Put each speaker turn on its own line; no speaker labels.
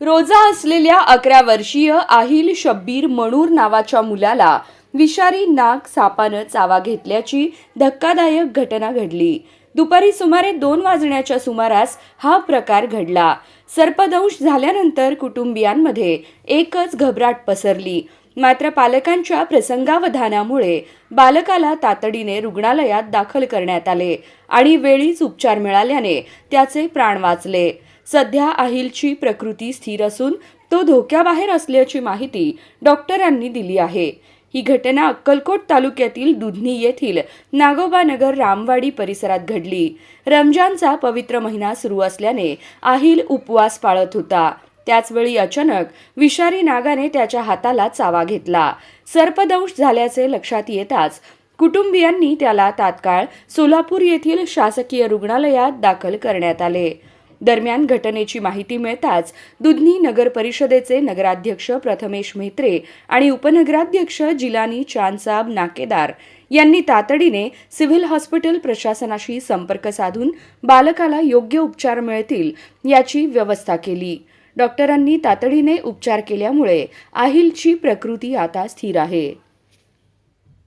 रोजा असलेल्या 11 वर्षीय आहिल शब्बीर मणूर नावाच्या मुलाला विषारी नाग सापानं चावा घेतल्याची धक्कादायक घटना घडली. दुपारी सुमारे 2 वाजण्याच्या सुमारास हा प्रकार घडला. सर्पदंश झाल्यानंतर कुटुंबियांमध्ये एकच घबराट पसरली. मात्र पालकांच्या प्रसंगावधानामुळे बालकाला तातडीने रुग्णालयात दाखल करण्यात आले आणि वेळीच उपचार मिळाल्याने त्याचे प्राण वाचले. सध्या आहिलची प्रकृती स्थिर असून तो धोक्याबाहेर असल्याची माहिती डॉक्टरांनी दिली आहे. ही घटना अक्कलकोट तालुक्यातील दुधनी येथील नागोबानगर रामवाडी परिसरात घडली. रमजानचा पवित्र महिना सुरू असल्याने आहिल उपवास पाळत होता. त्याचवेळी अचानक विषारी नागाने त्याच्या हाताला चावा घेतला. सर्पदंश झाल्याचे लक्षात येताच कुटुंबियांनी त्याला तात्काळ सोलापूर येथील शासकीय रुग्णालयात दाखल करण्यात आले. दरम्यान घटनेची माहिती मिळताच दुधनी नगर परिषदेचे नगराध्यक्ष प्रथमेश म्हेत्रे आणि उपनगराध्यक्ष जिलानी चांदसाब नाकेदार यांनी तातडीने सिव्हिल हॉस्पिटल प्रशासनाशी संपर्क साधून बालकाला योग्य उपचार मिळतील याची व्यवस्था केली. डॉक्टरांनी तातडीने उपचार केल्यामुळे आहिलची प्रकृती आता स्थिर आहे.